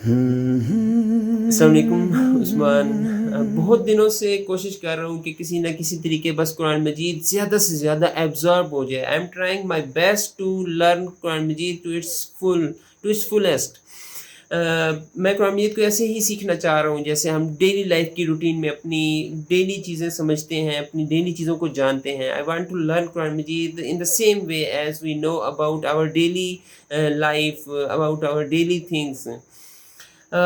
अस्सलाम वालेकुम उस्मान। बहुत दिनों से कोशिश कर रहा हूँ कि किसी न किसी तरीके बस कुरान मजीद ज़्यादा से ज़्यादा एब्ज़ॉर्ब हो जाए। I am trying my best to learn Quran Majeed to its fullest. मैं कुरान मजीद को ऐसे ही सीखना चाह रहा हूँ जैसे हम डेली लाइफ़ की रूटीन में अपनी डेली चीज़ें समझते हैं, अपनी डेली चीज़ों को जानते हैं। I want to learn Quran Majeed in the same way as we know about our daily life, about our daily things. Uh,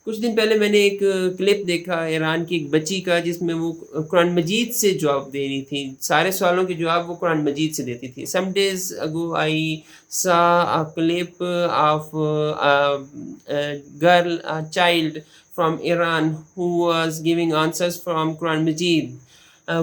कुछ दिन पहले मैंने एक क्लिप देखा ईरान की एक बच्ची का जिसमें वो कुरान मजीद से जवाब दे रही थी। सारे सवालों के जवाब वो कुरान मजीद से देती थी। Some days ago I saw a clip of a girl, a child from Iran who was giving answers from Quran Majid.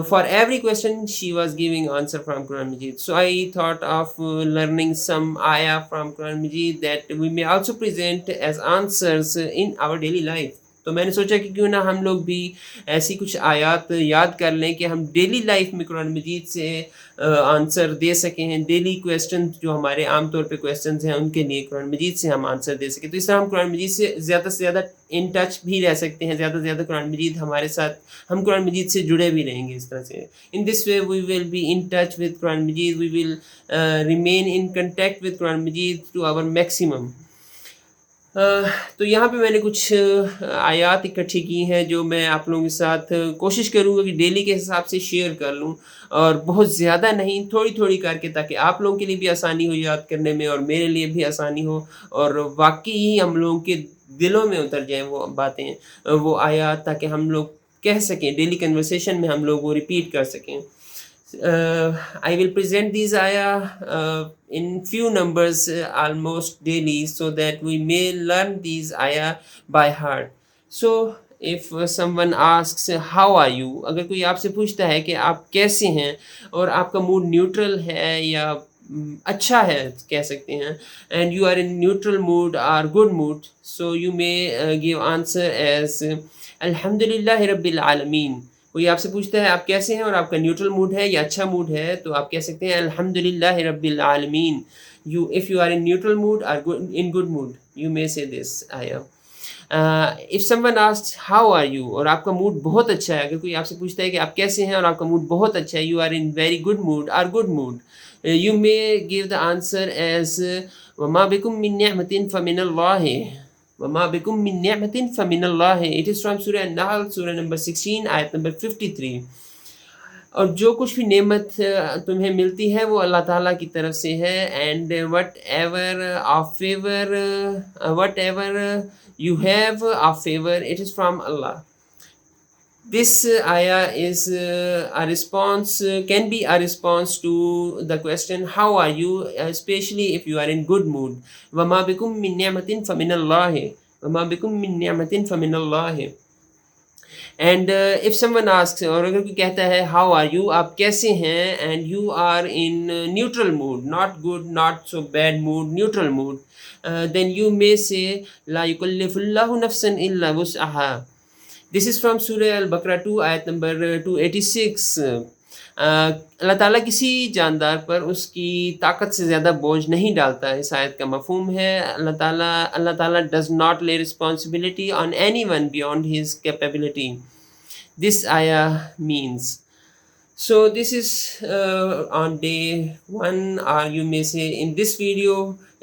For every question, she was giving answer from Quran Majid. So I thought of learning some ayah from Quran Majid that we may also present as answers in our daily life. तो मैंने सोचा कि क्यों ना हम लोग भी ऐसी कुछ आयात याद कर लें कि हम डेली लाइफ में कुरान मजीद से आंसर दे सकें हैं। डेली क्वेश्चन जो हमारे आम तौर पे क्वेश्चंस हैं उनके लिए कुरान मजीद से हम आंसर दे सकें। तो इस तरह हम कुरान मजीद से ज़्यादा इन टच भी रह सकते हैं। ज़्यादा से ज़्यादा कुरान मजीद हमारे साथ, हम कुरान मजीद से जुड़े भी रहेंगे इस तरह से। In this way we will be in touch with Quran Majeed, we will remain in contact with Quran Majeed to our maximum. तो यहाँ पे मैंने कुछ आयात इकट्ठी की हैं जो मैं आप लोगों के साथ कोशिश करूँगा कि डेली के हिसाब से शेयर कर लूँ, और बहुत ज़्यादा नहीं, थोड़ी-थोड़ी करके, ताकि आप लोगों के लिए भी आसानी हो याद करने में और मेरे लिए भी आसानी हो, और वाक़ई हम लोगों के दिलों में उतर जाएँ वो बातें, वो आयात, ताकि हम लोग कह सकें, डेली कन्वर्सेशन में हम लोग वो रिपीट कर सकें। I will present these ayah in few numbers almost daily, so that we may learn these ayah by heart. So if someone asks how are you, अगर कोई आपसे पूछता है कि आप कैसे हैं और आपका मूड न्यूट्रल है या अच्छा है कह सकते हैं, and you are in neutral mood और good mood, so you may give answer as अल्हम्दुलिल्लाह रब्बिल आलमीन। कोई आपसे पूछता है आप कैसे हैं और आपका न्यूट्रल मूड है या अच्छा मूड है, तो आप कह सकते हैं अल्हम्दुलिल्लाह रब्बिल आलमीन। You if you are in neutral mood और in good mood, you may say this आया। If someone asks how are you, और आपका मूड बहुत अच्छा है, अगर कोई आपसे पूछता है कि आप कैसे हैं और आपका मूड बहुत अच्छा है, you are in very good mood और good mood, you may give the answer as वमा बिकुम मिन निअमतिन फमिनल्लाह, वमा बिकुम मिन निअमतिन फमिनल्लाह। इट इज़ फ्रॉम सूरह अन-नहल, सूरह नंबर 16 आयत नंबर 53। और जो कुछ भी नेमत तुम्हें मिलती है वो अल्लाह ताला की तरफ से है, and what ever you have of favour, it is from Allah. This ayah is a response, can be a response to the question how are you, especially if you are in good mood. وَمَا بِكُم مِّن نِعْمَةٍ فَمِنَ اللَّهِ وَمَا بِكُم مِّن نِعْمَةٍ فَمِنَ اللَّهِ। And if someone asks, और अगर कोई कहता है हाउ आर यू, आप कैसे हैं, and you are in neutral mood, not good not so bad mood, neutral mood, then you may say ला युकल्लिफुल्लाहु नफ्सन इल्ला वुसअहा। दिस इज़ फ्रॉम सूरह अल बकरा 2 आयत नंबर 286। अल्लाह ताला किसी जानदार पर उसकी ताकत से ज़्यादा बोझ नहीं डालता है। इस आयत का मफ़हूम है अल्लाह ताला डज़ नॉट ले responsibility on anyone beyond his capability. This आया means, so this is on day 1, or you may say in this video।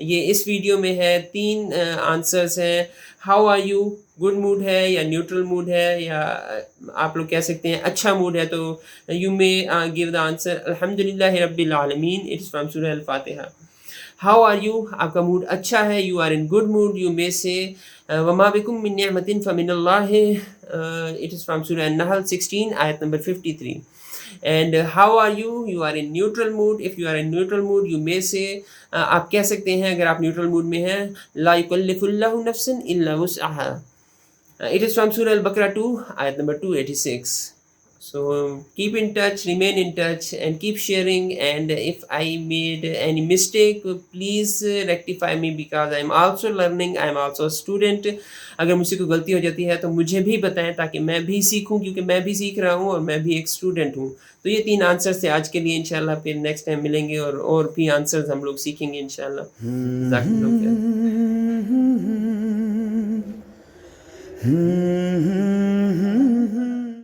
ये इस वीडियो में है 3 आंसर्स हैं। How are you, good mood है या न्यूट्रल मूड है, या आप लोग कह सकते हैं अच्छा मूड है, तो you may give the answer अल्हम्दुलिल्लाह रब्बिल आलमीन। It is from Surah Al Fatiha. How are you, आपका मूड अच्छा है, you are in good mood, you may say वमा बिकुम मिन निअमतिन फमिनल्लाह। इट इज़ फ्रॉम सूरह अन-नहल 16 आयत number 53। And how are you, you are in neutral mood, if you are in neutral mood you may say, आप कह सकते हैं अगर आप न्यूट्रल मूड में हैं, ला युकल्लिफुल्लाहु नफ्सन इल्ला वुसअहा। इट इज़ फ्रॉम सूरह अल बकरा 2 ayat number 286. So keep in touch, remain in touch, and keep sharing. And if I made any mistake, please rectify me, because I am also learning, I am also a student. अगर मुझसे कोई गलती हो जाती है तो मुझे भी बताएं, ताकि मैं भी सीखूं, क्योंकि मैं भी सीख रहा हूं और मैं भी एक स्टूडेंट हूं। तो ये 3 आंसर्स थे आज के लिए। इंशाल्लाह फिर नेक्स्ट टाइम मिलेंगे और भी आंसर्स हम लोग सीखेंगे इंशाल्लाह। जज़ाकल्लाह खैर। Hmm.